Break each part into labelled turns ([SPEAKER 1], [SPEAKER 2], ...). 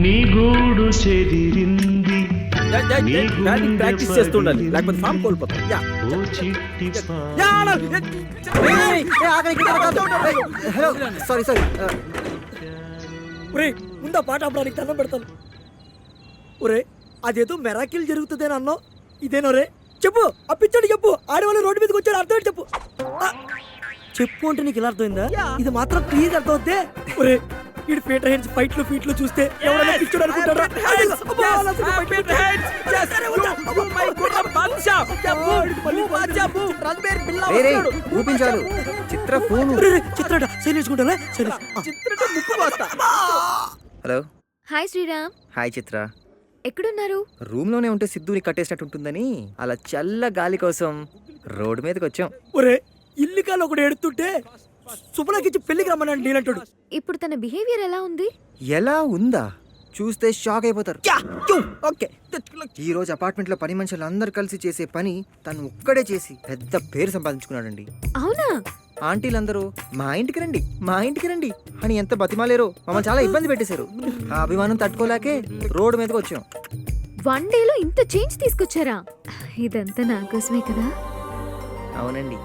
[SPEAKER 1] నీ గూడు చెదిరింది
[SPEAKER 2] ప్రాక్టీస్ చేస్తుండాలి లేకపోతే ఫామ్ కోల్పోతాం.
[SPEAKER 1] ఓ చిట్టి
[SPEAKER 3] సారీ సారీ
[SPEAKER 2] ఒరే ముందా పాట ఆపడానికి దండం పెడతాను. ఒరే అదేదో మెరాకిల్ జరుగుతుందేని అన్నావు, ఇదేనో రే? చెప్పు, ఆ పిచ్చోడి చెప్పు. ఆడవాళ్ళు రోడ్డు మీదకి వచ్చాడు, అర్థం చెప్పు. చెప్పు అంటే నీకు ఇలా అర్థమైందా? ఇది మాత్రం క్లియర్ అర్థం అవుతే. ఒరే వీడి పీటర్ హెడ్స్ ఫీట్లు చూస్తే ఎవరైనా పిచ్చోడు అనుకుంటారా?
[SPEAKER 3] ఊపించాలు చిత్ర ఫోన్.
[SPEAKER 2] చిత్రట శైలేసుకుంటా.
[SPEAKER 3] Hello
[SPEAKER 4] hi Sriram.
[SPEAKER 3] Hi Chitra.
[SPEAKER 4] ఎక్కడున్నారు?
[SPEAKER 3] రూమ్ లోనే ఉంటే సిద్ధుని కట్టేసినట్టు ఉంటుందని అలా చల్ల గాలి కోసం రోడ్డు మీదకి వచ్చాం.
[SPEAKER 2] ఒరే ఇల్లు కాలు ఒకటి ఎడుతుంటే సుబ్బలకిచ్చి పెళ్లికి రమ్మన్నాడు నేనంటాడు.
[SPEAKER 4] ఇప్పుడు తన బిహేవియర్ ఎలా ఉంది?
[SPEAKER 3] ఎలా ఉందా? చూస్తే షాక్ అయిపోతారు.
[SPEAKER 2] ఓకే
[SPEAKER 3] ఈ రోజు అపార్ట్మెంట్ లో పని మనుషులు అందరు కలిసి చేసే పని తను ఒక్కడే చేసి పెద్ద పేరు సంపాదించుకున్నాడండి.
[SPEAKER 4] అవునా?
[SPEAKER 3] ఆంటీలందరూ మా ఇంటికి రండి మా ఇంటికి రండి అని ఎంత బతిమాలేరో మమ్మల్ని చాలా ఇబ్బంది పెట్టేశారు. ఆ అభిమానం తట్టుకోలేకే రోడ్డు మీదకి వచ్చాం.
[SPEAKER 4] 1 డేలో ఇంత చేంజ్ తీసుకొచ్చారా? ఇదంతా నా కోసమే కదా.
[SPEAKER 3] అవునండి.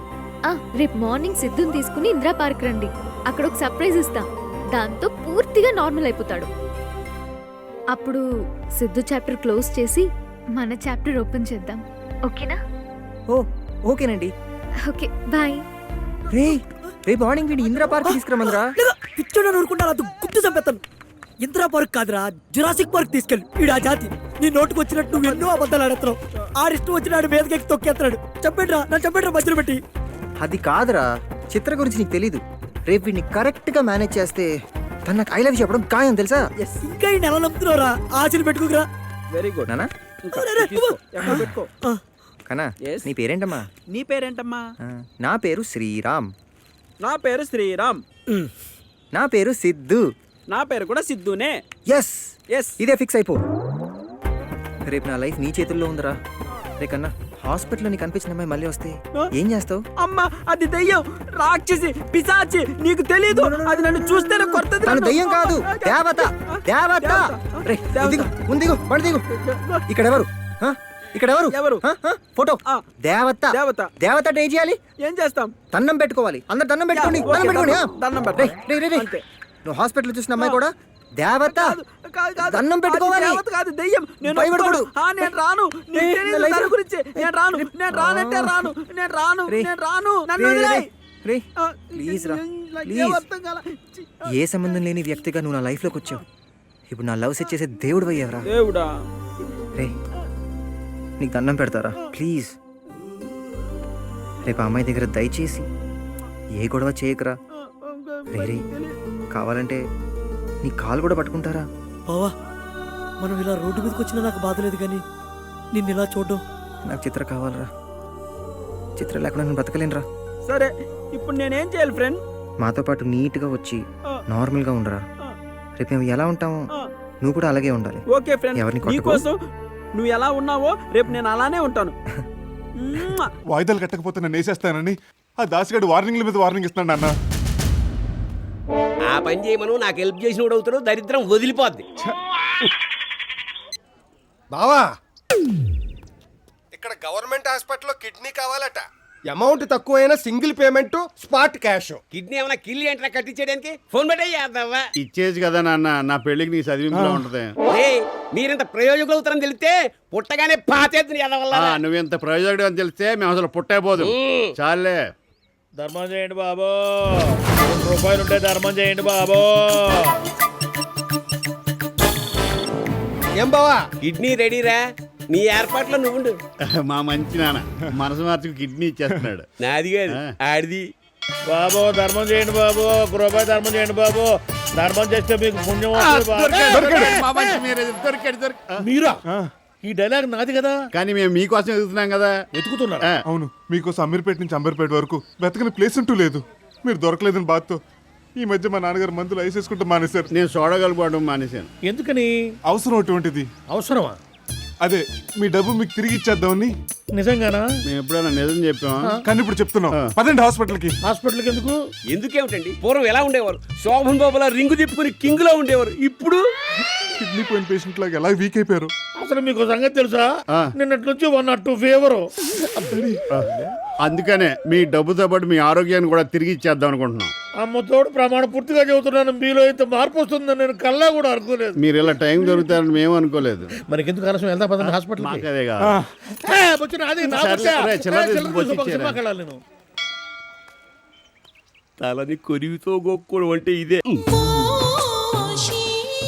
[SPEAKER 4] రేపు మార్నింగ్ సిద్ధుని తీసుకుని ఇందిరా పార్క్ రండి. అక్కడ ఒక సర్ప్రైజ్ ఇస్తా. దాంతో పూర్తిగా నార్మల్ అయిపోతాడు. అప్పుడు సిద్ధు చాప్టర్ క్లోజ్ చేసి మన చాప్టర్ ఓపెన్ చేద్దాం. ఓకేనా?
[SPEAKER 3] ఓకేనండి.
[SPEAKER 4] Okay bye.
[SPEAKER 3] రేపు మార్నింగ్ వీడి ఇందిరా పార్క్ తీసుకురమందిరా.
[SPEAKER 2] పిచ్చోడు ఊరుకుంటా, అది గుర్తు చంపేస్తాను. ఇందిరా పార్క్ కాదురా, జురాసిక్ పార్క్ తీసుకెళ్ళి. వీడు ఆ జాతి. నీ నోటుకు వచ్చినట్టు నువ్వు ఎన్నో అబద్ధాలు ఆడుతున్నావు. ఆడిష్టం వచ్చినాడు మీదకి తొక్కేస్తాడు. చంపేట్రా నా చంపేట్రా మధ్యలో పెట్టి.
[SPEAKER 3] అది కాదురా, చిత్ర గురించి నీకు తెలీదు. రేపు వీడిని కరెక్ట్ గా మేనేజ్ చేస్తే తన నాకు ఐ లవ్ చెప్పడం ఖాయం తెలుసా?
[SPEAKER 2] ఇంకా ఈ నెల నమ్ముతున్నావురా, ఆశలు పెట్టుకోకరా.
[SPEAKER 5] వెరీ గుడ్
[SPEAKER 3] నానా
[SPEAKER 5] పెట్టుకో.
[SPEAKER 3] కనా నీ పేరేంటమ్మా?
[SPEAKER 5] నీ పేరేంటమ్మా?
[SPEAKER 3] నా పేరు శ్రీరామ్.
[SPEAKER 5] నా పేరు శ్రీరామ్.
[SPEAKER 3] నా పేరు సిద్ధు.
[SPEAKER 5] నా పేరు కూడా సిద్ధునే.
[SPEAKER 3] ఎస్
[SPEAKER 5] ఎస్
[SPEAKER 3] ఇదే ఫిక్స్ అయిపో. రేపు నా లైఫ్ నీ చేతుల్లో ఉందిరా. రేకన్నా హాస్పిటల్లో నీకు కనిపించిన అమ్మాయి మళ్ళీ వస్తే ఏం చేస్తావు?
[SPEAKER 5] అమ్మా అది దెయ్యం, రాక్షసి, పిశాచి. నీకు తెలీదు, అది నన్ను చూస్తేనే కొడుతుంది.
[SPEAKER 3] తను దయ్యం కాదు, దేవత. దేవత. రే ముందిగు బండి దిగు. ఇక్కడ ఎవరు? ఇక్కడ ఎవరు?
[SPEAKER 5] ఎవరు?
[SPEAKER 3] ఫోటో. దేవత.
[SPEAKER 5] దేవత.
[SPEAKER 3] దేవత అంటే ఏం చేయాలి?
[SPEAKER 5] ఏం చేస్తాం?
[SPEAKER 3] దండం పెట్టుకోవాలి. అందరు దండం పెట్టుకోండి. దండం పెట్టుకోండి.
[SPEAKER 5] దండం పెట్టు.
[SPEAKER 3] నువ్వు హాస్పిటల్ చూసిన అమ్మాయి కూడా దేవత.
[SPEAKER 5] కాదు,
[SPEAKER 3] దండం పెట్టుకోవాలి.
[SPEAKER 5] దేవత కాదు, దెయ్యం. నేను
[SPEAKER 3] భయపడకూడదు.
[SPEAKER 5] నేను రాను. నీకు తెలీదు దాని గురించి. నేను రాను. నేను రానంటే రాను. నేను రాను. నేను రాను. నన్ను వదిలేయ్.
[SPEAKER 3] ప్లీజ్ రా ప్లీజ్.
[SPEAKER 5] ఏం అర్థం కాల.
[SPEAKER 3] ఏ సంబంధం లేని వ్యక్తిగా నువ్వు నా లైఫ్ లోకి వచ్చావు. ఇప్పుడు నా లవ్ సెట్ చేసే దేవుడు అయ్యావరా.
[SPEAKER 5] దేవుడా.
[SPEAKER 3] రే నీకు దండం పెడతారా ప్లీజ్. రేపు అమ్మాయి దగ్గర దయచేసి ఏ గొడవ చేయకురా. రే కావాలంటే నీ కాలు కూడా పట్టుకుంటారా?
[SPEAKER 2] బావా మనం ఇలా రోడ్డు మీదకి వచ్చినా నాకు బాధ లేదు, కానీ నిన్ను ఇలా చూడడం.
[SPEAKER 3] నాకు చిత్ర కావాలరా. చిత్ర లేకుండా నేను బ్రతకలేనురా.
[SPEAKER 5] సరే ఇప్పుడు నేనేం చేయాలి ఫ్రెండ్?
[SPEAKER 3] మాతో పాటు నీట్గా వచ్చి నార్మల్గా ఉండరా. రేపు మేము ఎలా ఉంటామో నువ్వు కూడా అలాగే ఉండాలి.
[SPEAKER 5] ఓకే ఫ్రెండ్,
[SPEAKER 3] ఎవరిని కొట్టకు.
[SPEAKER 5] నీకోసం నువ్వు ఎలా ఉన్నావో రేపు నేను అలానే ఉంటాను.
[SPEAKER 6] వాయిదాలు కట్టకపోతే నన్ను వేసేస్తానని ఆ దాసిగాడు వార్నింగ్ల మీద వార్నింగ్ ఇస్తున్నాడు అన్న.
[SPEAKER 7] ఆ పని చేయమను, నాకు హెల్ప్ చేసినోడు అవుతాడు, దరిద్రం వదిలిపోద్ది.
[SPEAKER 8] బావా ఇక్కడ గవర్నమెంట్ హాస్పిటల్లో కిడ్నీ కావాలట. అమౌంట్ తక్కువైనా single payment, spot cash.
[SPEAKER 7] Kidney ఏమైనా కిల్లి ఏంట్రా కట్టించేయడానికి? ఫోన్ పెట్టేద్దావా?
[SPEAKER 9] ఇచ్చేసి కదా నాన్న, నా పెళ్లికి నీ చదివింపులో ఉంటది.
[SPEAKER 7] మీరింత ప్రయోజకులు అవుతారని తెలిస్తే పుట్టగానే పాతేద్దు వల్ల.
[SPEAKER 9] నువ్వింత ప్రయోజకుడు అని తెలిస్తే మేము అసలు పుట్టైపోదు. చాలే.
[SPEAKER 10] ధర్మం చేయండి బాబో, రూపాయలు ఉంటే ధర్మం చేయండి బాబో.
[SPEAKER 8] ఏం బావా
[SPEAKER 7] కిడ్నీ రెడీరా, నీ ఏర్పాట్లో నువ్వుండు.
[SPEAKER 9] మా మంచి నాన్న మనసు మార్చుకు కిడ్నీ ఇచ్చేస్తున్నాడు.
[SPEAKER 7] నాది కాదు ఆడిది.
[SPEAKER 10] బాబో ధర్మం చేయండి బాబు, 1 రూపాయి ధర్మం చేయండి బాబు. ధర్మం చేస్తే మీకు పుణ్యం మీరా. ఈ డైలాగ్ నాది కదా,
[SPEAKER 9] కానీ మేము మీకోసం ఎదుగుతున్నాం కదా.
[SPEAKER 10] వెతుకుతున్నా.
[SPEAKER 6] అవును, మీకోసం అమీర్పేట నుంచి అంబర్పేట వరకు వెతకని ప్లేస్ అంటూ లేదు. మీరు దొరకలేదని బాధతో ఈ మధ్య మా నాన్నగారు మందులు ఐసేసుకుంటూ మానేశారు.
[SPEAKER 9] నేను చూడగలుగుతాడు మానేశాను.
[SPEAKER 10] ఎందుకని?
[SPEAKER 6] అవసరం అటువంటిది.
[SPEAKER 10] అవసరమా?
[SPEAKER 6] అదే మీ డబ్బు మీకు తిరిగి ఇచ్చేద్దామని.
[SPEAKER 10] నిజంగానా?
[SPEAKER 9] మేము ఎప్పుడైనా నిజం చెప్పాం,
[SPEAKER 6] కానీ ఇప్పుడు చెప్తున్నాం. పదండి హాస్పిటల్కి.
[SPEAKER 10] హాస్పిటల్కి ఎందుకు?
[SPEAKER 7] ఎందుకేమిటండి, పూర్వం ఎలా ఉండేవారు? శోభన్ బాబులా రింగు తిప్పుకుని కింగ్ లో ఉండేవారు. ఇప్పుడు
[SPEAKER 6] కిడ్నీ పోయిన పేషెంట్ లాగా ఎలా వీక్ అయిపోయారు.
[SPEAKER 10] అసలు మీకు సంగతి తెలుసా?
[SPEAKER 9] ఆ.
[SPEAKER 10] నిన్నటి నుంచి 102 ఫీవర్.
[SPEAKER 9] అందుకనే మీ డబ్బుతో పాటు మీ ఆరోగ్యాన్ని కూడా తిరిగి ఇచ్చేద్దాం అనుకుంటున్నాం.
[SPEAKER 10] అమ్మ తోడు ప్రమాణ పూర్తిగా చెబుతున్నాను, మీలో ఇంత మార్పు వస్తుందని నేను కల్లా కూడా అనుకోలేదు.
[SPEAKER 9] మీరు ఇలా టైం దొరుకుతారని మేము అనుకోలేదు.
[SPEAKER 10] మనకి ఎందుకు ఆలస్యం, వెళ్తా పదండి హాస్పిటల్.
[SPEAKER 9] మాకదే కాదు.
[SPEAKER 10] సినిమాకి
[SPEAKER 9] చిల్లర తీసుకొచ్చి
[SPEAKER 10] వెళ్ళాలి నేను.
[SPEAKER 7] తలని కొరివితో గొప్పడం అంటే ఇదే.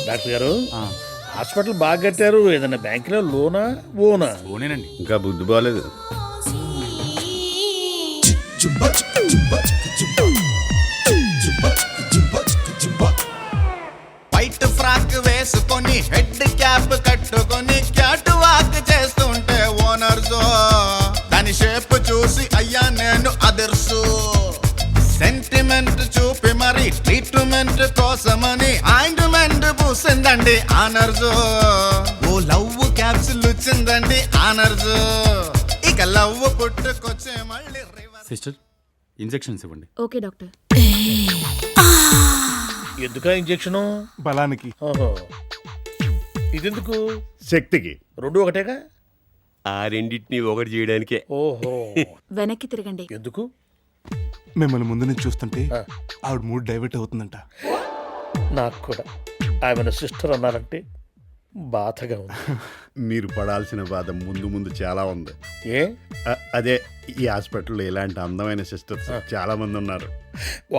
[SPEAKER 10] డాక్టర్ గారు హాస్పిటల్ బాగా కట్టారు, ఏదైనా బ్యాంకులో లోనా ఓనా?
[SPEAKER 9] ఇంకా బుద్ధి బాగాలేదు.
[SPEAKER 11] వైట్ ఫ్రాక్ వేసుకొని హెడ్ క్యాప్ కట్టుకొని క్యాట్ వాక్ చేస్తుంటే ఓనర్స్ దాని షేప్ చూసి అయ్యా నేను అదర్సు సెంటిమెంట్ చూపి మరి ట్రీట్మెంట్ కోసమని ఆయింట్మెంట్ పూసిందండి ఆనర్స్. ఓ లవ్ క్యాప్సుల్ వచ్చిందండి ఆనర్స్. ఇక లవ్ పుట్టుకొచ్చే మళ్ళీ
[SPEAKER 1] సిస్టర్ ఇంజెక్షన్స్ ఇవ్వండి.
[SPEAKER 4] Okay doctor.
[SPEAKER 10] ఎందుకా ఇంజెక్షను?
[SPEAKER 6] బలానికి.
[SPEAKER 10] ఓహో, ఇదెందుకు?
[SPEAKER 9] శక్తికి.
[SPEAKER 10] రెండు ఒకటేగా?
[SPEAKER 7] ఆ రెండింటిని ఒకటి చేయడానికే.
[SPEAKER 10] ఓహో.
[SPEAKER 4] వెనక్కి తిరగండి.
[SPEAKER 10] ఎందుకు?
[SPEAKER 6] మిమ్మల్ని ముందు నుంచి చూస్తుంటే ఆవిడ మూడ్ డైవర్ట్ అవుతుందంట.
[SPEAKER 10] నాకు కూడా ఆమె సిస్టర్ అన్నారంటే బాధగా ఉంది.
[SPEAKER 9] మీరు పడాల్సిన బాధ ముందు ముందు చాలా ఉంది.
[SPEAKER 10] ఏ?
[SPEAKER 9] అదే ఈ హాస్పిటల్లో ఇలాంటి అందమైన సిస్టర్స్ చాలా మంది ఉన్నారు.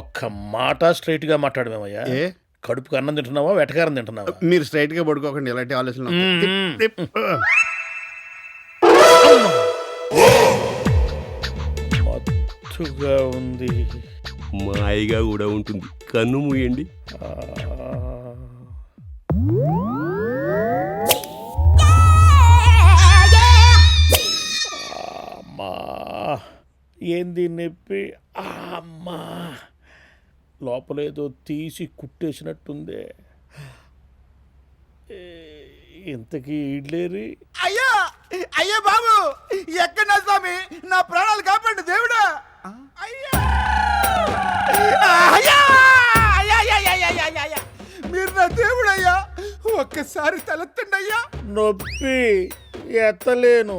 [SPEAKER 10] ఒక్క మాట స్ట్రైట్ గా మాట్లాడమేమయ్యా.
[SPEAKER 9] ఏ?
[SPEAKER 10] కడుపుకి అన్నం తింటున్నావా, వెటకారం తింటున్నావా?
[SPEAKER 9] మీరు స్ట్రైట్ గా పడుకోకండి, ఎలాంటి ఆలోచన
[SPEAKER 10] మత్తుగా ఉంది.
[SPEAKER 7] మాయగా కూడా ఉంటుంది. కన్ను మూయండి.
[SPEAKER 10] అమ్మా, ఏంది నొప్పి? అమ్మా, లోపలేదో తీసి కుట్టేసినట్టుంది. ఇంతకీ ఇడ్లేరి?
[SPEAKER 11] అయ్యా అయ్యా బాబు, ఎక్కడ స్వామి, నా ప్రాణాలు కాపాడు దేవుడా. అయ్యా అయ్యా అయ్యా, మీరు నా దేవుడు అయ్యా, ఒక్కసారి తలెత్తండి అయ్యా.
[SPEAKER 10] నొప్పి ఎత్తలేను.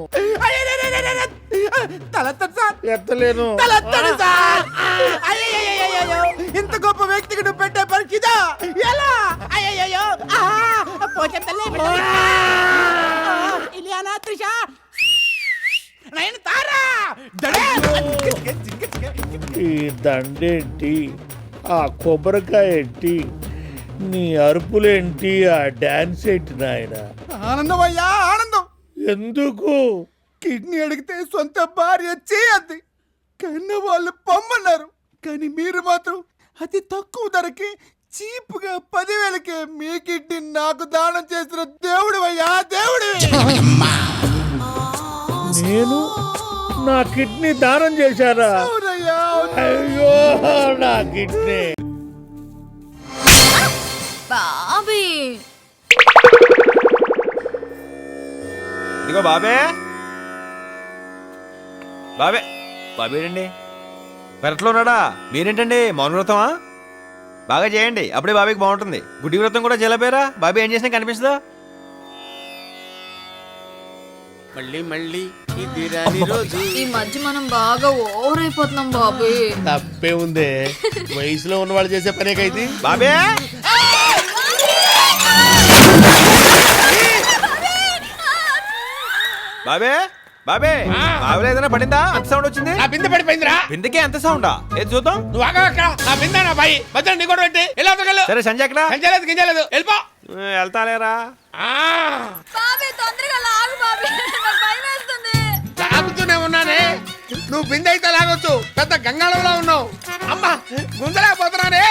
[SPEAKER 11] తలెత్తండి సార్.
[SPEAKER 10] ఎత్తలేను.
[SPEAKER 11] తలెత్తండి సార్. అయ్యో, ఇంత గొప్ప వ్యక్తికి నువ్వు పెట్టే పనికి ఇదా? ఎలా? అయ్యో పోచంతల్లే ఇలియానా త్రిష నేను తారా
[SPEAKER 10] ఈ దండేంటి, ఆ కొబ్బరికాయ ఏంటి, నీ అరుపులేంటి, ఆ డాన్స్ ఏంటి నాయన?
[SPEAKER 11] ఆనందం అయ్యా ఆనందం.
[SPEAKER 10] ఎందుకు?
[SPEAKER 11] కిడ్నీ అడిగితే సొంత భార్య చేయద్ది, కన్న వాళ్ళు పొమ్మన్నారు. కానీ మీరు మాత్రం అతి తక్కువ ధరకి చీప్గా 10,000కే మీ కిడ్నీ నాకు దానం చేసిన దేవుడు అయ్యా, దేవుడు.
[SPEAKER 10] నేను నా కిడ్నీ దానం చేశారా?
[SPEAKER 11] అవునయ్యా.
[SPEAKER 10] అయ్యో, నా కిడ్నీ.
[SPEAKER 4] బాబీ,
[SPEAKER 5] ఇదిగో బాబే, బాబే, బాబేడండి పెరట్లో ఉన్నాడా? మీరేంటండి మౌన వ్రతమా? బాగా చేయండి, అప్పుడే బాబీకి బాగుంటుంది. గుడ్డి వ్రతం కూడా చేయలేపారా? బాబీ ఏం చేసినా కనిపిస్తుందా?
[SPEAKER 7] మళ్ళీ
[SPEAKER 4] ఈ మధ్య మనం బాగా ఓవర్ అయిపోతున్నాం బాబీ.
[SPEAKER 10] తప్పే ఉందే, వయసులో ఉన్న వాళ్ళు చేసే పనేకైతే.
[SPEAKER 5] బాబే బాబే బాబే, బాబులో ఏదైనా పడిందా? అంత సౌండ్ వచ్చింది.
[SPEAKER 10] ఆ బిందె పడిపోయిందిరా.
[SPEAKER 5] బిందెకే అంత సౌండా? ఏది చూద్దాం.
[SPEAKER 10] నువ్వు ఆగా అక్కడ. ఆ బిందె నా బాయి మధ్య నీ కూడా పెట్టి ఎలా అవతలకెళ్ళు.
[SPEAKER 5] సరే సంజయ్ ఎక్కడ?
[SPEAKER 10] సంచలేదు గింజలేదు, వెళ్ళిపో.
[SPEAKER 5] వెళ్తాలేరా?
[SPEAKER 4] బాబీ తొందరగా లాగు బాబీ, నాకు భయం వేస్తుంది.
[SPEAKER 10] లాగుతూనే ఉన్నానే. నువ్వు బిందె అయితే లాగొచ్చు, పెద్ద గంగాళంలో ఉన్నావు. అమ్మా, గుంజలేకపోతున్నానే.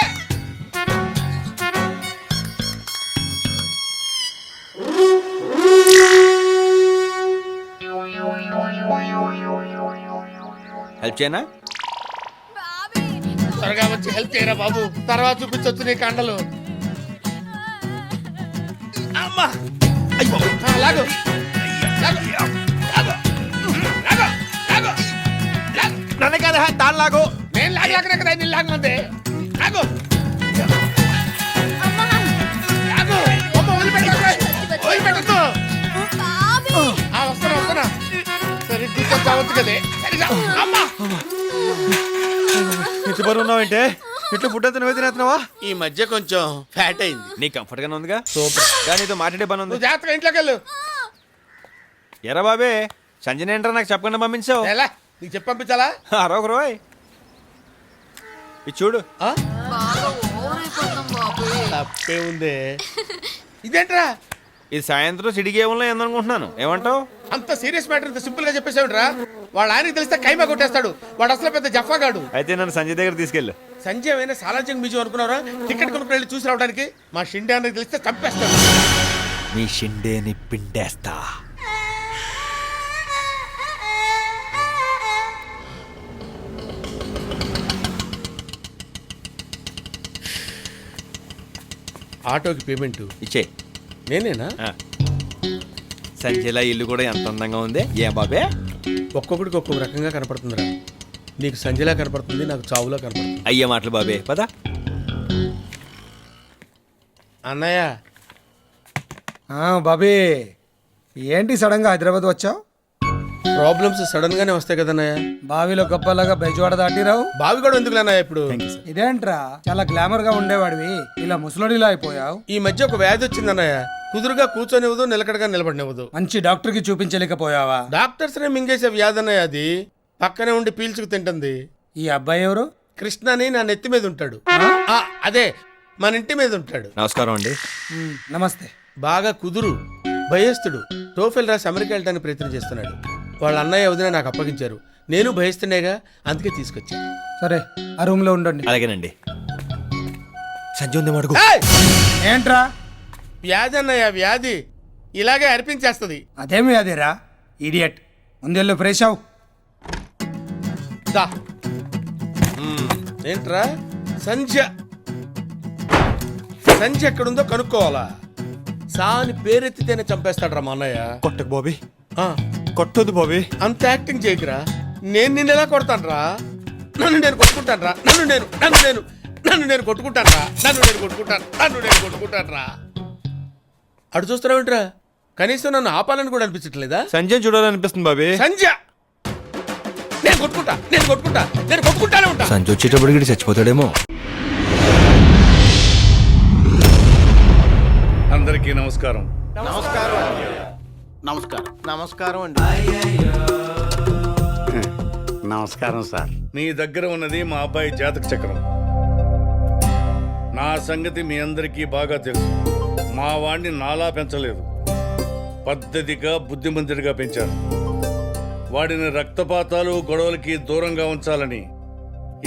[SPEAKER 5] హెల్ప్ చేయనా?
[SPEAKER 10] త్వరగా వచ్చి హెల్ప్ చేయరా బాబు, తర్వాత చూపించొచ్చు నీ కండలు. అమ్మా, లాగు
[SPEAKER 5] నన్ను కదా తాను లాగు.
[SPEAKER 10] నేను లాగలేకనే కదా నేను లాగమంది. లాగు లాగు, బొమ్మ వదిలిపెట్టాలి. కదే సరిగా అమ్మా
[SPEAKER 5] ఇంత బరువు ఉన్నావంటే ఇట్లా ఫుడ్ అంతా నువ్వే తినేస్తున్నావా?
[SPEAKER 10] ఈ మధ్య కొంచెం ఫ్యాట్ అయింది.
[SPEAKER 5] నీ కంఫర్ట్ గానే ఉందిగా? సూపర్. కానీ నీతో మాట్లాడే పని ఉంది.
[SPEAKER 10] నువ్వు జాగ్రత్తగా ఇంట్లోకి వెళ్ళు.
[SPEAKER 5] ఎరా బాబే, సంజయ్ ఏంట్రా నాకు చెప్పకుండా పంపించావు?
[SPEAKER 10] ఎలా నీకు చెప్పి పంపించాలా?
[SPEAKER 5] అరొక రోయ్ ఇది చూడు.
[SPEAKER 10] ఆ? తప్పే ఉందే. ఇదేంట్రా
[SPEAKER 5] ఇది సాయంత్రం సిటీ గేమ్లో ఏందనుకుంటున్నాను. ఏమంటావు?
[SPEAKER 10] అంత సీరియస్ మ్యాటర్ ఇంత సింపుల్ గా చెప్పేసావుట్రా. వాళ్ళ ఆయనకి తెలిస్తే కైమా కొట్టేస్తాడు. వాడు అసలు పెద్ద జఫాగాడు.
[SPEAKER 5] అయితే నన్ను సంజయ్ దగ్గర తీసుకెళ్ళు.
[SPEAKER 10] సంజయ్ అయినా సాలార్జంగ్ మ్యూజియం అనుకున్నారా? టికెట్ కొనుక్కుని వెళ్ళి చూసి రావడానికి. మా షిండే అన్నకి తెలిస్తే చంపేస్తాడు.
[SPEAKER 5] నీ షిండేని పిండేస్తా.
[SPEAKER 10] ఆటోకి పేమెంట్
[SPEAKER 5] ఇచ్చే.
[SPEAKER 10] నేనేనా?
[SPEAKER 5] సంజయ్లా ఇల్లు కూడా ఎంత అందంగా ఉంది. ఏ బాబే,
[SPEAKER 10] ఒక్కొక్కడికి ఒక్కొక్క రకంగా కనపడుతుందిరా. నీకు సంజయ్లా కనపడుతుంది, నాకు చావులా కనపడుతుంది.
[SPEAKER 5] అయ్యే మాటలు బాబే, పద.
[SPEAKER 10] అన్నయ్య
[SPEAKER 11] బాబీ ఏంటి సడన్ గా హైదరాబాద్ వచ్చావు?
[SPEAKER 10] ప్రాబ్లమ్స్ సడన్ గానే వస్తాయి కదన్నయ్య.
[SPEAKER 11] బావిలో గప్పలాగా బెజవాడ దాటిరావు.
[SPEAKER 10] బావి కూడా ఎందుకు అన్నయ్య ఇప్పుడు?
[SPEAKER 11] ఇదేంట్రా చాలా గ్లామర్ గా ఉండేవాడివి, ఇలా ముసలోడిలా అయిపోయావు.
[SPEAKER 10] ఈ మధ్య ఒక వ్యాధి వచ్చింది అన్నయ్య. కుదురుగా కూర్చొనివ్వదు, నిలకడగా నిలబడినివ్వదు.
[SPEAKER 11] మంచి డాక్టర్ కి చూపించలేకపోయావా?
[SPEAKER 10] డాక్టర్స్ నే మింగేసే వ్యాధి అన్నయ్య అది. పక్కనే ఉండి పీల్చుకు తింటుంది.
[SPEAKER 11] ఈ అబ్బాయి ఎవరు?
[SPEAKER 10] కృష్ణ అని నా నెత్తి మీద ఉంటాడు. అదే మన ఇంటి మీద ఉంటాడు.
[SPEAKER 5] నమస్కారం అండి.
[SPEAKER 11] నమస్తే.
[SPEAKER 10] బాగా కుదురు, భయస్తుడు. టోఫెల్ రాసి అమెరికా వెళ్ళడానికి ప్రయత్నం చేస్తున్నాడు. వాళ్ళ అన్నయ్య వదిన నాకు అప్పగించారు. నేను భయస్తుండేగా, అందుకే తీసుకొచ్చాను.
[SPEAKER 11] సరే ఆ రూమ్ లో ఉండండి.
[SPEAKER 5] అలాగేనండి. సంజయ్ ఉంది మడుగు.
[SPEAKER 10] ఏయ్!
[SPEAKER 11] ఏంట్రా?
[SPEAKER 10] వ్యాధి అన్నయ్య, వ్యాధి ఇలాగే అర్పించేస్తుంది.
[SPEAKER 11] అదేమి అదేరా ఇడియట్. ముందెళ్ళు ఫ్రెష్ అవు.
[SPEAKER 10] దా. ఏంట్రా? సంధ్య ఎక్కడుందో కనుక్కోవాలా? సాని పేరెత్తితేనే చంపేస్తాడ్రా మా అన్నయ్య.
[SPEAKER 5] కొట్టకు బాబీ,
[SPEAKER 10] ఆ,
[SPEAKER 5] కొట్టొద్దు బాబీ.
[SPEAKER 10] అంత యాక్టింగ్ చేయకురా. నేను నిన్ను ఎలా కొడతానురా? నన్ను నేను కొట్టుకుంటానురా. నన్ను నేను కొట్టుకుంటానురా. అటు చూస్తున్నావేంట్రా? కనీసం నన్ను ఆపాలని కూడా అనిపించట్లేదా?
[SPEAKER 5] సంజయ్ చూడాలనిపిస్తుంది బాబీ.
[SPEAKER 10] సంధ్య నేను కొట్టుకుంటానే ఉంటా.
[SPEAKER 5] సంజయ్ వచ్చేటప్పుడు చచ్చిపోతాడేమో.
[SPEAKER 9] అందరికీ నమస్కారం.
[SPEAKER 8] నమస్కారం అండి.
[SPEAKER 9] నమస్కారం సార్. మీ దగ్గర ఉన్నది మా అబ్బాయి జాతక చక్రం. నా సంగతి మీ అందరికీ బాగా తెలుసు. మా వాణ్ణి నాలా పెంచలేదు, పద్ధతిగా బుద్ధిమంతుడిగా పెంచారు. వాడిని రక్తపాతాలు గొడవలకి దూరంగా ఉంచాలని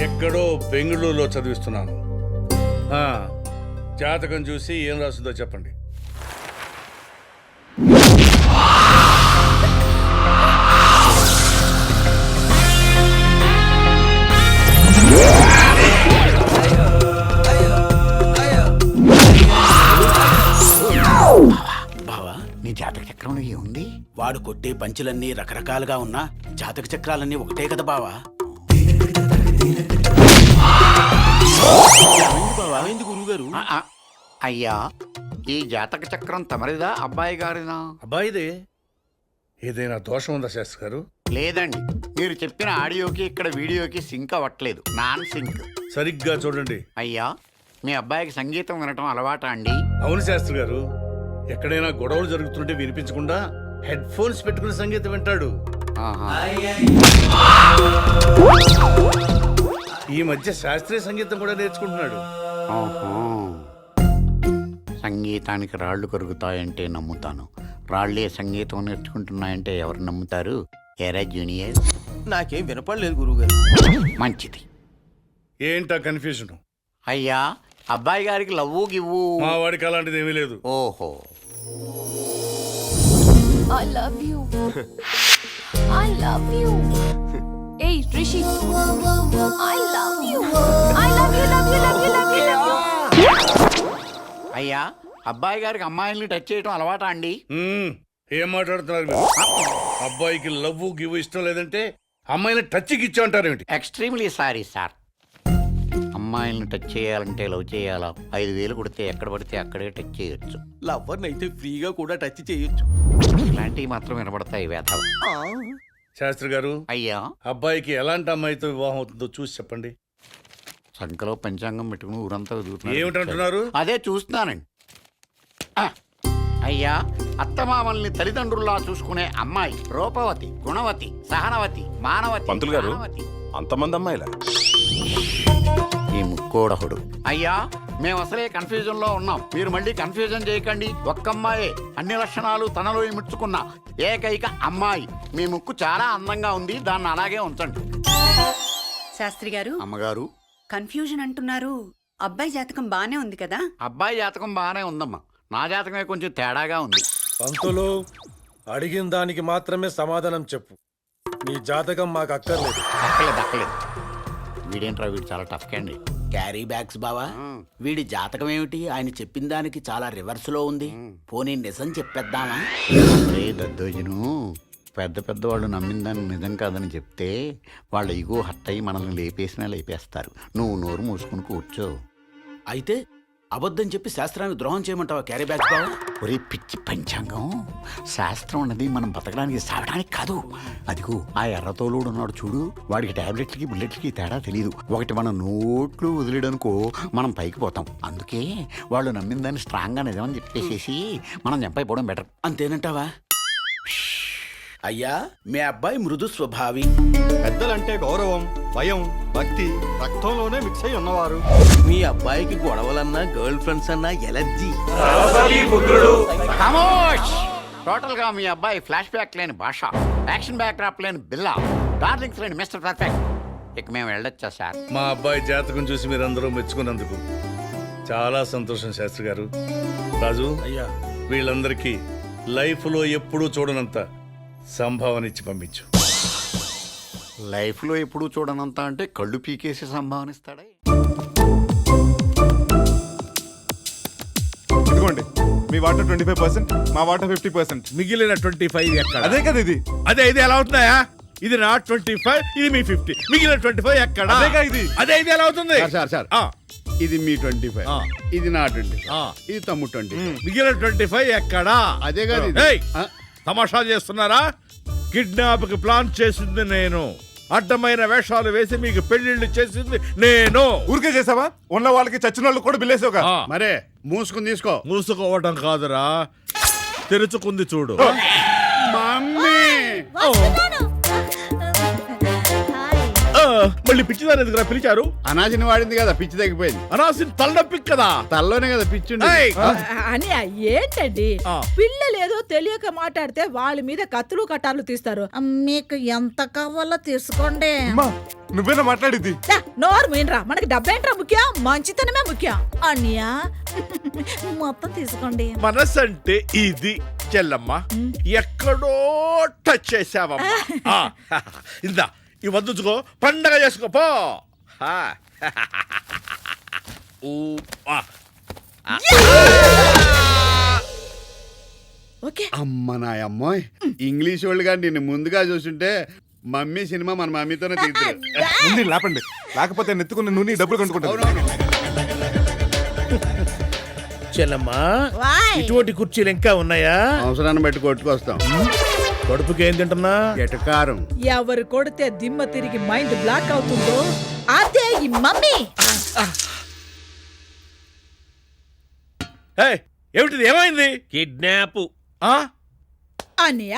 [SPEAKER 9] ఎక్కడో బెంగళూరులో చదివిస్తున్నాను. జాతకం చూసి ఏం రాస్తుందో చెప్పండి.
[SPEAKER 7] బావా, నీ జాతక చక్రంలో ఏముంది? వాడు కొట్టే పంచులన్నీ రకరకాలుగా ఉన్నా జాతక చక్రాలన్నీ ఒకటే కదా బావా. గురుగారు,
[SPEAKER 8] అయ్యా, ఈ జాతక చక్రం తమరిదా అబ్బాయి గారిదా?
[SPEAKER 9] అబ్బాయిదే. ఏదైనా దోషం ఉందా శాస్త్రి గారు?
[SPEAKER 8] లేదండి, మీరు చెప్పిన ఆడియోకి ఇక్కడ వీడియోకి సింక్ అవ్వట్లేదు. Non sync.
[SPEAKER 9] సరిగ్గా చూడండి.
[SPEAKER 8] అయ్యా, మీ అబ్బాయికి సంగీతం వినటం అలవాటా అండి?
[SPEAKER 9] అవును శాస్త్రి గారు. ఎక్కడైనా గొడవలు జరుగుతుంటే వినిపించకుండా హెడ్ ఫోన్స్ పెట్టుకుని సంగీతం వింటాడు.
[SPEAKER 8] ఆహా.
[SPEAKER 9] ఈ మధ్య శాస్త్రీయ సంగీతం కూడా నేర్చుకుంటున్నాడు.
[SPEAKER 8] ఓహో. సంగీతానికి రాళ్ళు కరుగుతాయంటే నమ్ముతాను, రాళ్లే సంగీతం నేర్చుకుంటున్నాయంటే ఎవరు నమ్ముతారు? ఎరా జూనియర్?
[SPEAKER 7] నాకేం వినపడలేదు గురుగారు.
[SPEAKER 8] మంచిది.
[SPEAKER 9] ఏంటా కన్ఫ్యూజన్?
[SPEAKER 8] అయ్యా, అబ్బాయి గారికి లవ్వు గివ్వు?
[SPEAKER 9] మా వాడికి అలాంటిది ఏమీ లేదు.
[SPEAKER 8] ఓహో.
[SPEAKER 4] I love you. I love you. Hey, Rishi. I love you. I love you, love you, love you, love you, love you.
[SPEAKER 8] అయ్యా, అబ్బాయి గారికి అమ్మాయిల్ని టచ్ చేయడం అలవాటా అండి?
[SPEAKER 9] ఏం మాట్లాడుతున్నారు మీరు? అబ్బాయికి లవ్ గివ్ ఇష్టం లేదంటే అమ్మాయిని టచ్కి ఇచ్చా అంటారేమిటి?
[SPEAKER 8] Extremely sorry sir. అమ్మాయిల్ని టచ్ చేయాలంటే లవ్ చేయాలా? 5,000 కొడితే ఎక్కడ పడితే అక్కడే టచ్ చేయొచ్చు.
[SPEAKER 7] లవ్వర్ని అయితే ఫ్రీగా కూడా టచ్ చేయొచ్చు.
[SPEAKER 8] ఇలాంటివి మాత్రం వినబడతాయి వేధవ.
[SPEAKER 9] శాస్త్రి గారు,
[SPEAKER 8] అయ్యా
[SPEAKER 9] అబ్బాయికి ఎలాంటి అమ్మాయితో వివాహం అవుతుందో చూసి చెప్పండి.
[SPEAKER 8] సంకలో పంచాంగం పెట్టుకుని ఊరంతా తిరుగుతున్నారు.
[SPEAKER 9] ఏమిటంటున్నారు?
[SPEAKER 8] అదే చూస్తున్నానండి. ఆ, అయ్యా అత్తమామల్ని తల్లిదండ్రుల్లా చూసుకునే అమ్మాయి రూపవతి, గుణవతి, సహనవతి, మానవతి.
[SPEAKER 1] పంతులు గారు,
[SPEAKER 8] మానవతి.
[SPEAKER 1] అంతమంది అమ్మాయిలా?
[SPEAKER 8] ఈ ముక్కోడహుడు. అయ్యా మేము అసలే కన్ఫ్యూజన్ లో ఉన్నాం, మీరు మళ్ళీ కన్ఫ్యూజన్ చేయకండి. ఒక్కమ్మాయే అన్ని లక్షణాలు తనలో ఇముడ్చుకున్న ఏకైక అమ్మాయి. మీ ముక్కు చాలా అందంగా ఉంది, దాన్ని అలాగే ఉంచండి.
[SPEAKER 12] శాస్త్రి గారు,
[SPEAKER 8] అమ్మగారు,
[SPEAKER 12] కన్ఫ్యూజన్ అంటున్నారు. అబ్బాయి జాతకం బానే ఉంది కదా?
[SPEAKER 8] అబ్బాయి జాతకం బాగానే ఉందమ్మా, నా జాతకమే కొంచెం తేడాగా ఉంది.
[SPEAKER 11] పంతులు, అడిగిన దానికి మాత్రమే సమాధానం చెప్పు. నీ జాతకం మాకు అక్కర్లేదు.
[SPEAKER 8] దక్కలేదు. వీడేంట్రా, వీడు చాలా టఫ్ క్యాండి.
[SPEAKER 7] క్యారీ బ్యాగ్స్ బావా, వీడి జాతకం ఏమిటి? ఆయన చెప్పిన దానికి చాలా రివర్స్ లో ఉంది. పోనీ నిజం చెప్పేద్దామా?
[SPEAKER 8] రే దద్దోజను, పెద్ద పెద్ద వాళ్ళు నమ్మిన దాన్ని నిజం కాదని చెప్తే వాళ్ళ ఇగో హట్ అయ్యి మనల్ని లేపేసినా లేపేస్తారు. నువ్వు నోరు మూసుకుని కూర్చో.
[SPEAKER 7] అయితే అబద్ధం చెప్పి శాస్త్రానికి ద్రోహం చేయమంటావా క్యారీ బ్యాగ్స్ బావా?
[SPEAKER 8] ఒరే పిచ్చి పంచాంగం, శాస్త్రం అన్నది మనం బతకడానికి సావడానికి కాదు. అదిగో ఆ ఎర్రతోలుడు ఉన్నాడు చూడు, వాడికి టాబ్లెట్లకి బుల్లెట్లకి తేడా తెలియదు. ఒకటి మన నోట్లు వదిలేడనుకో మనం పైకి పోతాం. అందుకే వాళ్ళు నమ్మిన దాన్ని స్ట్రాంగ్గా నిజమని చెప్పేసేసి మనం చంపైపోవడం బెటర్.
[SPEAKER 7] అంతేనంటావా? అయ్యా, మీ అబ్బాయి మృదు స్వభావి.
[SPEAKER 5] పెద్దలంటే గౌరవం, భయం, భక్తి రక్తంలోనే మిక్స్ అయి ఉన్నవారు.
[SPEAKER 11] మీ అబ్బాయికి గొడవలన్నా గర్ల్ ఫ్రెండ్స్ అన్నా ఎలర్జీ.
[SPEAKER 8] ఖమోష్! టోటల్ గా మీ అబ్బాయి ఫ్లాష్ బ్యాక్ లేని భాష, యాక్షన్ బ్యాక్ డ్రాప్ లేని బిల్లా, డార్లింగ్స్ లేని మిస్టర్ పర్ఫెక్ట్. ఇక మేము వెళ్ళొచ్చా సార్?
[SPEAKER 9] మా అబ్బాయి జాతకం చూసి మీరందరూ మెచ్చుకున్నందుకు చాలా సంతోషం శాస్త్రి గారు. రాజు,
[SPEAKER 11] అయ్యా,
[SPEAKER 9] వీళ్ళందరికీ లైఫ్లో ఎప్పుడూ చూడనంత సంభావన ఇచ్చి పంపించు.
[SPEAKER 8] లైఫ్లో ఎప్పుడూ చూడనంత అంటే కళ్ళు పీకేసి సంభావనిస్తాడే.
[SPEAKER 6] ఇదిగోండి మీ వాటర్ 25%, మా వాటర్ 50%.
[SPEAKER 11] మిగిలిన 25 ఎక్కడ?
[SPEAKER 6] అదే కదా ఇది.
[SPEAKER 11] అదే ఇది ఎలా అవుతున్నాయా? ఇది నా 25, ఇది మీ 50. మిగిలిన 25 ఎక్కడ?
[SPEAKER 6] అదేగా ఇది.
[SPEAKER 11] అదే ఇది ఎలా అవుతుంది?
[SPEAKER 13] సార్ ఇది మీ 25, ఇది నా 25, ఇది తమ్ముడు 20.
[SPEAKER 11] మిగిలిన 25 ఎక్కడా?
[SPEAKER 13] అదే కాదు ఇది.
[SPEAKER 11] ఏయ్, తమాషా చేస్తున్నారా? కిడ్నాప్ కి ప్లాన్ చేసింది నేను, అడ్డమైన వేషాలు వేసి మీకు పెళ్లిళ్ళు చేసింది నేను.
[SPEAKER 6] ఊరికే చేసావా? ఉన్న వాళ్ళకి చచ్చిన వాళ్ళు కూడా బిల్లేసావుగా.
[SPEAKER 13] మరే మూసుకుని తీసుకో.
[SPEAKER 11] మూసుకోవటం కాదురా, తెరుచుకుంది చూడు.
[SPEAKER 13] మమ్మీ,
[SPEAKER 11] మళ్ళీ పిచ్చిదాని ఎందుకురా పిలిచారు?
[SPEAKER 13] అనాజిని వాడింది కదా, పిచ్చి తగ్గిపోయింది.
[SPEAKER 11] అనాసిన తలనొప్పి కదా,
[SPEAKER 13] తల్లోనే కదా పిచ్చి.
[SPEAKER 12] అని ఏంటండి, పిల్లలు ఏదో తెలియక మాట్లాడితే వాళ్ళ మీద కత్తులు కట్టాలు తీస్తారు. మీకు ఎంత కావాలో తీసుకోండి.
[SPEAKER 6] అమ్మా, నువ్వేనా మాట్లాడిద్ది?
[SPEAKER 12] నోరు మీనరా, మనకి డబ్బేంట్రా ముఖ్యం, మంచితనమే ముఖ్యం. అన్నయ్య మొత్తం తీసుకోండి.
[SPEAKER 11] మనసు అంటే ఇది చెల్లమ్మ, ఎక్కడో టచ్ చేసావమ్మా. ఇందా ఈ వద్దుకో, పండగ చేసుకో పో.
[SPEAKER 13] అమ్మ నా అమ్మాయి, ఇంగ్లీష్ వాళ్ళు కానీ నిన్ను ముందుగా చూస్తుంటే మమ్మీ సినిమా మన మమ్మీతోనే తీస్తారు.
[SPEAKER 6] ముందు లేపండి, లేకపోతే నెత్తుకున్న నూనె డబ్బులు కంటుకుంటాను.
[SPEAKER 11] చెల్లమ్మా, ఇటువంటి కుర్చీలు ఇంకా ఉన్నాయా?
[SPEAKER 13] అవసరాన్ని బట్టి కొట్టుకొస్తాం.
[SPEAKER 11] కడుపుకి ఏం తింటున్నా?
[SPEAKER 13] ఎటకారం.
[SPEAKER 12] ఎవరు కొడితే దిమ్మ తిరిగి మైండ్ బ్లాక్ అవుతుందో అదే ఈ మమ్మీ.
[SPEAKER 11] ఏమిటిది, ఏమైంది? కిడ్నాప్.
[SPEAKER 12] అన్నయ్య,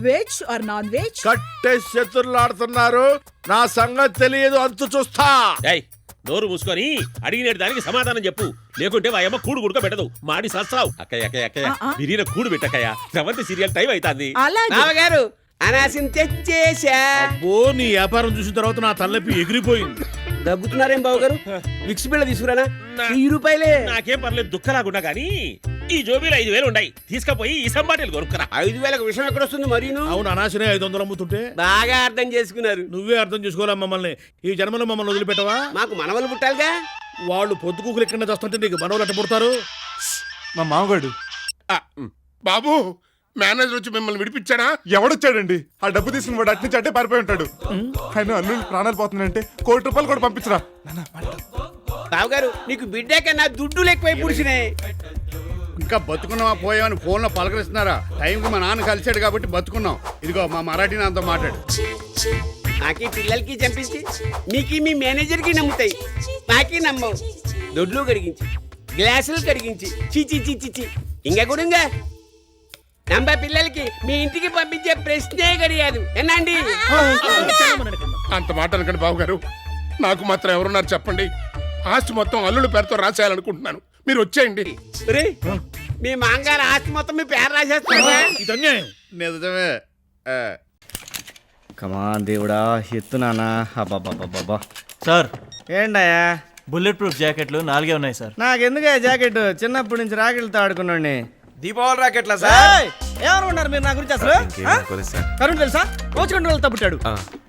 [SPEAKER 12] వెజ్ ఆర్ నాన్ వెజ్?
[SPEAKER 11] కట్టే శత్రులాడుతున్నారు, నా సంగతి తెలియదు, అంతు చూస్తా. నోరు మూసుకొని అడిగిన దానికి సమాధానం చెప్పు, లేకుంటే వాయమ్మ కూడు గుడుక పెట్టదు, మాడి సస్తావు. అక్కయ్య అక్కయ్య అక్కయ్య, బిర్యానీ కూడు పెట్టక్కయ్య, సెవెంత్ సీరియల్ టైం అవుతుంది.
[SPEAKER 12] అలాగే
[SPEAKER 2] అనాసిని తెచ్చేసా.
[SPEAKER 11] అబ్బో, నీ వ్యాపారం చూసిన తర్వాత నా తలనొప్పి ఎగిరిపోయింది.
[SPEAKER 2] దగ్గుతున్నారేం బాబు గారు? విక్స్ బిళ్ళ తీసుకురానా? 1000 రూపాయలే.
[SPEAKER 11] నాకేం పర్లేదు, దుఃఖలాగుండా గానీ ఈ జోబీలో 5000 ఉన్నాయి, తీసుకపోయి ఈ సంబాటిలు కొనుక్కురా.
[SPEAKER 2] 5000కు విషయం ఎక్కడొస్తుంది మరీను?
[SPEAKER 11] అవును, అనాశనే 500 అమ్ముతుంటే.
[SPEAKER 2] బాగా అర్థం చేసుకున్నారు.
[SPEAKER 11] నువ్వే అర్థం చేసుకోవాలా మమ్మల్ని. ఈ జన్మలో మమ్మల్ని వదిలిపెట్టవా?
[SPEAKER 2] మాకు మనవలు పుట్టాలిగా.
[SPEAKER 11] వాళ్ళు పొద్దుకూకులు ఎక్కడ చేస్తుంటే నీకు మనవలు అట్ట పుడతారు.
[SPEAKER 6] మా మామగాడు.
[SPEAKER 11] బాబు, మేనేజర్ వచ్చి మిమ్మల్ని విడిపించాడా?
[SPEAKER 6] ఎవడొచ్చాడండి? ఆ డబ్బు తీసుకుని వాడు అట్నుంచి అట్టే పారిపోయి ఉంటాడు. ఆయన అల్లుళ్ళు ప్రాణాలు పోతున్నాయంటే 1 కోటి రూపాయలు కూడా పంపించరా.
[SPEAKER 2] బాబు గారు, నీకు బిడ్డే కన్నా దుడ్డులు ఎక్కువై పుడిచినాయి.
[SPEAKER 13] ఇంకా బతుకున్నావా పోయావని ఫోన్లో పలకరిస్తున్నారా? టైంకి మా నాన్న కలిశాడు కాబట్టి బతుకున్నాం. ఇదిగో మా మరాఠీ నాతో మాట్లాడు.
[SPEAKER 11] నాకీ పిల్లలకి చంపించి మీకు మీ మేనేజర్కి నమ్ముతాయి, నాకీ నమ్మవు. దొడ్లు కడిగించి గ్లాసులు కడిగించి చిచి చిచి ఇంకా కూడా నమ్మ పిల్లలకి మీ ఇంటికి పంపించే ప్రశ్నే కడిగాదు ఎన్నండి.
[SPEAKER 9] అంత మాట అనకండి బాబు గారు. నాకు మాత్రం ఎవరున్నారు చెప్పండి. ఆస్తి మొత్తం అల్లుడు పేరుతో రాసేయాలనుకుంటున్నాను. మీరు వచ్చేయండి.
[SPEAKER 11] మీ మాంగారు ఆస్తి మొత్తం మీ పేరు రాసేస్తారా?
[SPEAKER 13] నిజమే.
[SPEAKER 3] కమాన్ దేవుడా, ఎత్తున్నానా? అబ్బాబ్బాబ్బా.
[SPEAKER 10] సార్
[SPEAKER 3] ఏంటయ్యా?
[SPEAKER 10] బుల్లెట్ ప్రూఫ్ జాకెట్లు 4 ఉన్నాయి సార్.
[SPEAKER 3] నాకెందుకే జాకెట్? చిన్నప్పటి నుంచి రాకెట్లతో ఆడుకున్నాండి.
[SPEAKER 5] దీపావళి రాకెట్లా సార్?
[SPEAKER 3] ఏమనుకున్నారు మీరు నా గురించి అసలు? కరుణ్ తెలుసా? కోచ్ కంట్రోల్ తప్పుతాడు.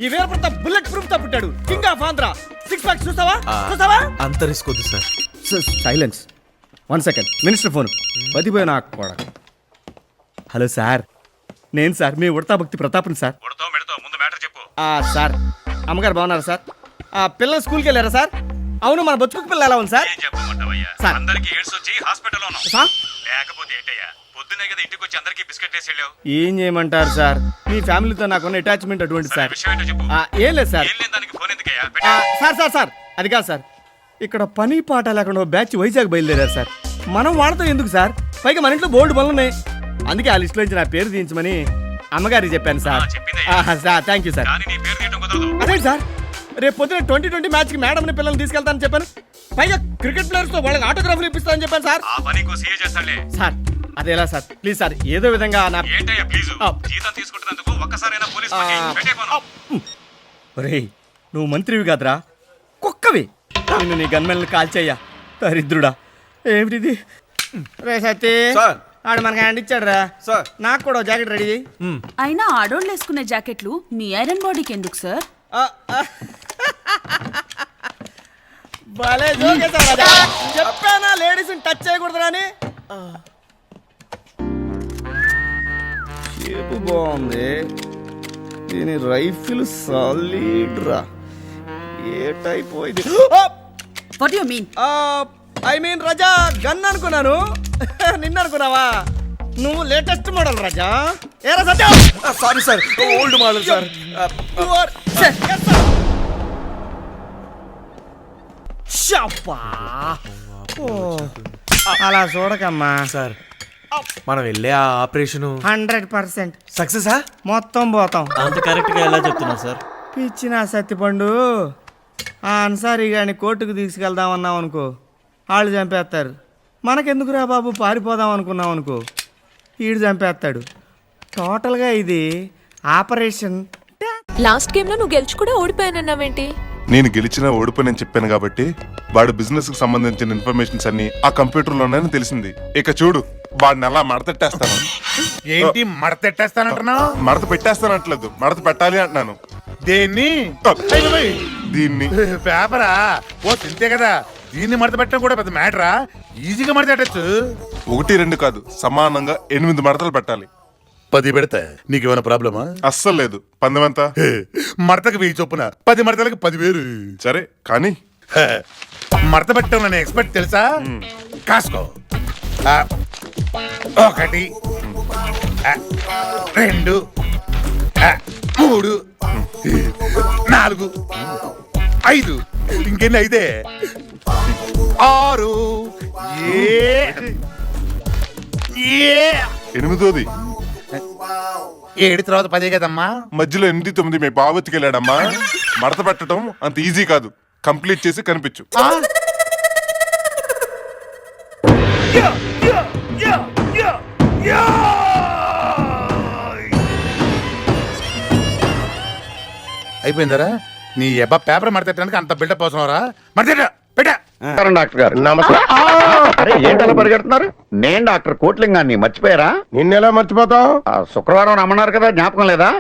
[SPEAKER 3] ఈ వీరప్రతాప్ బుల్లెట్ ప్రూఫ్ తప్పుతాడు. King of Andhra. 6 ప్యాక్ చూస్తావా?
[SPEAKER 10] అంత రిస్క్ వద్దు sir.
[SPEAKER 3] Silence. 1 second. Minister phone. బతిపోయినా కూడా. హలో సార్, నేను సార్ మీ ఉడతా భక్తి ప్రతాప్ని సార్. సార్, అమ్మగారు బాగున్నారా సార్? పిల్లలు స్కూల్కి వెళ్ళారా సార్? అవును, మన బతుకు పిల్లలు ఎలా ఉంది సార్? సార్ ఏం చేయమంటారు సార్? మీ ఫ్యామిలీతో నాకున్న అటాచ్మెంట్ అటువంటి సార్. ఏం లేదు సార్. సార్ సార్ సార్ అది కాదు సార్. ఇక్కడ పని పాట లేకుండా బ్యాచ్ వైజాగ్ బయలుదేరారు సార్. మనం వాళ్ళతో ఎందుకు సార్? పైగా మన ఇంట్లో బోల్డ్ పనులు ఉన్నాయి. అందుకే ఆ లిస్టులో నుంచి నా పేరు తీయించమని అమ్మగారికి చెప్పాను sir. Sir thank you sir. అదే సార్, రేపు పొద్దున 2020 మ్యాచ్కి మేడంని పిల్లల్ని తీసుకెళ్తానని చెప్పాను. పైగా క్రికెట్ ప్లేయర్స్తో వాళ్ళకి ఆటోగ్రాఫ్లు ఇప్పిస్తానని చెప్పాను సార్. సార్ అదే ఎలా సార్? ప్లీజ్ సార్, ఏదో విధంగా నా ఒరేయ్, నువ్వు మంత్రివి కాదురా, కుక్కవి. నిన్ను నీ గన్మెల్ని కాల్చేయ్యా, దరిద్రుడా. ఏమిటిది? రే సత్తి, ఆడు మనకి హ్యాండ్ ఇచ్చాడు రా. నాకు కూడా జాకెట్ రెడీ చేయి.
[SPEAKER 12] అయినా ఆడోళ్ళు వేసుకునే జాకెట్లు మీ ఐరన్ బాడీకి ఎందుకు సార్?
[SPEAKER 3] భలే జోకేశావు రాజా. చెప్పానా లేడీస్ టచ్ చేయకూడదురా అని. షేపు బాగుంది, దీని రైఫిల్ సాలిడ్ రా. ఏ టైప్ ఇది?
[SPEAKER 12] What you mean?
[SPEAKER 3] I mean Raja, gun అనుకున్నాను. నిన్న అనుకున్నావా? నువ్వు లేటెస్ట్ మోడల్ రాజా. ఏరా Satya?
[SPEAKER 5] Sorry sir, old model sir.
[SPEAKER 3] అలా చూడకమ్మా
[SPEAKER 10] సార్, మనం వెళ్ళే ఆ ఆపరేషన్
[SPEAKER 3] 100%
[SPEAKER 10] సక్సెసా?
[SPEAKER 3] మొత్తం పోతాం.
[SPEAKER 10] అంత కరెక్ట్ గా ఎలా చెప్తున్నా సార్?
[SPEAKER 3] పిచ్చిన సత్తిపండు, ఆ అన్సారీ గాని కోర్టుకు తీసుకెళ్దామన్నాం అనుకో, వాళ్ళు చంపేస్తారు. మనకెందుకురా బాబు, పారిపోదాం అనుకున్నాం అనుకో, ఈడు చంపేస్తాడు. టోటల్గా ఇది ఆపరేషన్.
[SPEAKER 4] లాస్ట్ గేమ్ లో నువ్వు గెలిచి కూడా ఓడిపోయానన్నావేంటి?
[SPEAKER 6] నేను గెలిచినా ఓడిపోయినని చెప్పాను కాబట్టి వాడు బిజినెస్ కు సంబంధించిన ఇన్ఫర్మేషన్స్ అన్ని ఆ కంప్యూటర్ లో ఉన్నాయని తెలిసింది. ఇక చూడు, వాడిని అలా మడతెట్టేస్తాను.
[SPEAKER 9] ఏంటి మడతెట్టేస్తానంటున్నావు?
[SPEAKER 6] మడత పెట్టేస్తానట్లేదు, మడత పెట్టాలి అంటున్నాను.
[SPEAKER 9] దేన్ని?
[SPEAKER 6] దీన్ని.
[SPEAKER 9] పేపరా? ఓ తింతే కదా. దీన్ని మడత పెట్టడం కూడా పెద్ద మ్యాటరా? ఈజీగా మడతెట్టచ్చు.
[SPEAKER 6] 1, 2 కాదు, సమానంగా 8 మడతలు పెట్టాలి.
[SPEAKER 9] 10 పెడతా. నీకేమైనా ప్రాబ్లమా?
[SPEAKER 6] అస్సలు లేదు. పందెమంతా?
[SPEAKER 9] మడతకు 1000 చొప్పున 10 మడతలకు 10,000.
[SPEAKER 6] సరే కానీ
[SPEAKER 9] మడత పెట్టడం నేను ఎక్స్పర్ట్ తెలుసా? కాసుకో. 1, 2, 3, 4, 5. ఇంకెన్ని అయితే 6,
[SPEAKER 6] 8వ
[SPEAKER 9] 7 తర్వాత 10 కదమ్మా.
[SPEAKER 6] మధ్యలో 8, 9 మీ బావతికి వెళ్ళాడమ్మా. మడత పెట్టడం అంత ఈజీ కాదు, కంప్లీట్ చేసి కనిపించు.
[SPEAKER 9] అయిపోయిందరా? నీ ఎబ్బా పేపర్ మడతెట్టడానికి అంత బిల్డప్ అవసరంరా? మడతెట్ట పెట్టా.
[SPEAKER 8] డాక్టర్ గారు ఏంటలా పరిగెడుతున్నారు? నేను డాక్టర్ కోట్లింగాన్ని, మర్చిపోయారా?
[SPEAKER 6] నిన్నెలా మర్చిపోతావు?
[SPEAKER 8] శుక్రవారం రమ్మన్నారు కదా, జ్ఞాపకం లేదా?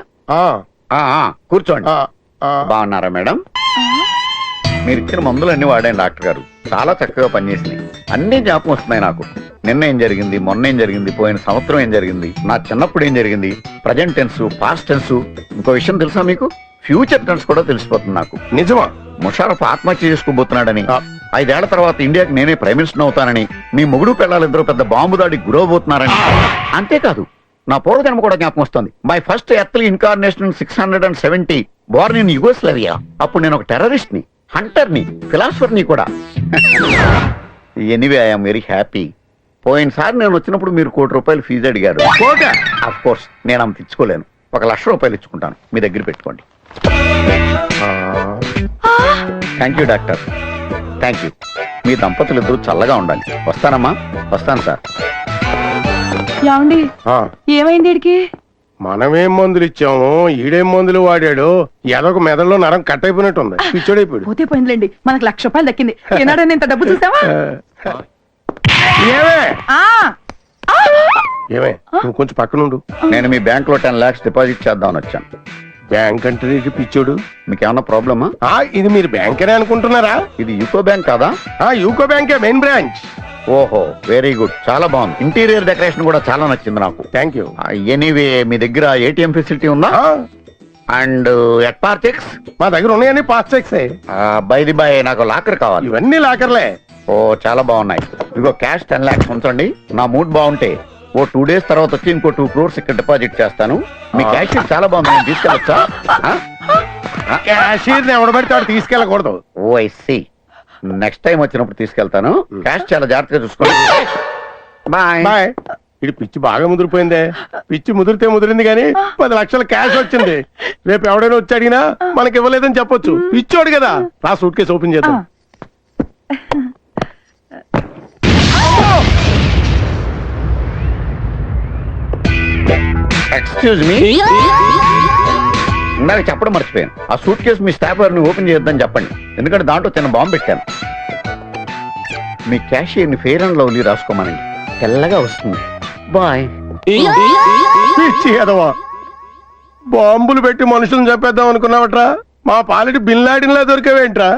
[SPEAKER 8] కూర్చోండి. బాగున్నారా మేడం? మీరు ఇచ్చిన మందులన్నీ వాడాను డాక్టర్ గారు, చాలా చక్కగా పనిచేసినాయి. అన్ని జ్ఞాపకం వస్తున్నాయి నాకు. నిన్న ఏం జరిగింది, మొన్న ఏం జరిగింది, పోయిన సంవత్సరం ఏం జరిగింది, నా చిన్నప్పుడు ఏం జరిగింది, ప్రజెంట్ టెన్స్, పాస్ట్ టెన్స్. ఇంకో విషయం తెలుసా మీకు? ఫ్యూచర్ టెన్స్ కూడా తెలిసిపోతుంది నాకు.
[SPEAKER 6] నిజమా?
[SPEAKER 8] ముషారఫ్ ఆత్మహత్య చేసుకోబోతున్నాడని 5 ఏళ్ల తర్వాత ఇండియాకి నేనే ప్రైమ్ మినిస్టర్ అవుతానని, మీ మొగుడు పిల్లలిద్దరూ పెద్ద బాంబు దాడికి గురవబోతున్నారని, అంతేకాదు నా పూర్వజన్మ కూడా జ్ఞాపకం వస్తుంది. My first earthly incarnation 670 Born in Yugoslavia. అప్పుడు నేను ఒక టెర్రరిస్ట్ ని, హంటర్ ని, ఫిలాసఫర్ ని కూడా. Anyway I'm very happy. పోయినసారి నేను వచ్చినప్పుడు మీరు ₹1,00,00,000 ఫీజు అడిగారు. ఆఫ్ కోర్స్ నేను అంత ఇచ్చుకోలేను. ₹1,00,000 ఇచ్చుకుంటాను, మీ దగ్గర పెట్టుకోండి. Thank you doctor, thank you. మీ దంపతులు ఇద్దరు చల్లగా ఉండాలి. వస్తానమ్మా, వస్తాను సార్.
[SPEAKER 12] ఏమండి ఏమైంది వీడికి?
[SPEAKER 11] మనమేం మందులు ఇచ్చాము, ఈడేం మందులు వాడాడు. ఏదొక మెదడులో నరం కట్ అయిపోయినట్టుంది, పిచ్చోడైపోయాడు.
[SPEAKER 12] పోతే పోయిందిలేండి, మనకు ₹1,00,000 దక్కింది. ఏనాడని ఇంత డబ్బు చూసావా?
[SPEAKER 11] ఏమే ఏమే నువ్వు కొంచెం పక్కనుండు.
[SPEAKER 8] నేను మీ బ్యాంక్ లో 10 lakhs డిపాజిట్ చేద్దామని వచ్చాను.
[SPEAKER 11] బ్యాంక్ అంటే పిచ్చోడు.
[SPEAKER 8] మీకు ఏమన్నా ప్రాబ్లమా?
[SPEAKER 11] ఇది మీరు బ్యాంకేనే అనుకుంటున్నారా?
[SPEAKER 8] ఇది యూకో బ్యాంక్ కాదా?
[SPEAKER 11] యూకో బ్యాంకే మెయిన్ బ్రాంచ్.
[SPEAKER 8] ఓహో, వెరీ గుడ్, చాలా బాగుంది. ఇంటీరియర్ డెకరేషన్ కూడా చాలా నచ్చింది నాకు.
[SPEAKER 11] Thank you.
[SPEAKER 8] ఎనీవే మీ దగ్గర ఏటీఎం ఫెసిలిటీ ఉందా? And at par cheques?
[SPEAKER 11] మా దగ్గర ఉన్నాయని pass cheques.
[SPEAKER 8] By the by నాకు లాకర్ కావాలి.
[SPEAKER 11] ఇవన్నీ లాకర్లే.
[SPEAKER 8] ఓ చాలా బాగున్నాయి. ఇదిగో క్యాష్ 10 lakhs ఉంచండి. నా మూడ్ బాగుంటే ఓ 2 days తర్వాత వచ్చి ఇంకో 2 crores ఇక్కడ డిపాజిట్ చేస్తాను. మీ క్యాష్ చాలా బాగుంది, నేను తీసుకెళ్ళొచ్చా?
[SPEAKER 11] క్యాషియర్ ఎవడబడితే వాడు తీసుకెళ్ళకూడదు.
[SPEAKER 8] ఓ ఐ సీ. నెక్స్ట్ టైం వచ్చినప్పుడు తీసుకెళ్తాను. క్యాష్ చాలా జాగ్రత్తగా చూసుకోండి. బాయ్.
[SPEAKER 11] బాయ్. ఇది పిచ్చి బాగా ముదిరిపోయిందే. పిచ్చి ముదిరితే ముదిరింది కానీ 10 లక్షల క్యాష్ వచ్చింది. రేపు ఎవడైనా వచ్చి అడిగినా మనకి ఇవ్వలేదని చెప్పొచ్చు. పిచ్చోడు కదా. రా సూట్ కేసు ఓపెన్ చేద్దాం.
[SPEAKER 8] ఎక్స్క్యూజ్ మీ, ఇందాక చెప్పడం మర్చిపోయాను. ఆ సూట్ కేసు మీ స్టాఫ్ గారిని ఓపెన్ చేయొద్దని చెప్పండి, ఎందుకంటే దాంట్లో చిన్న బాంబు పెట్టాను. మీ క్యాషియర్ని ఫెయిర్ అండ్ లవ్లీ రాసుకోమనండి, తెల్లగా వస్తుంది. బాయ్.
[SPEAKER 11] పిచ్చి ఎదవా, బాంబులు పెట్టి మనుషులను చెప్పేద్దాం అనుకున్నావట్రా? మా పాలిటి బిన్ లాడిన్లా దొరికేవేంట్రా?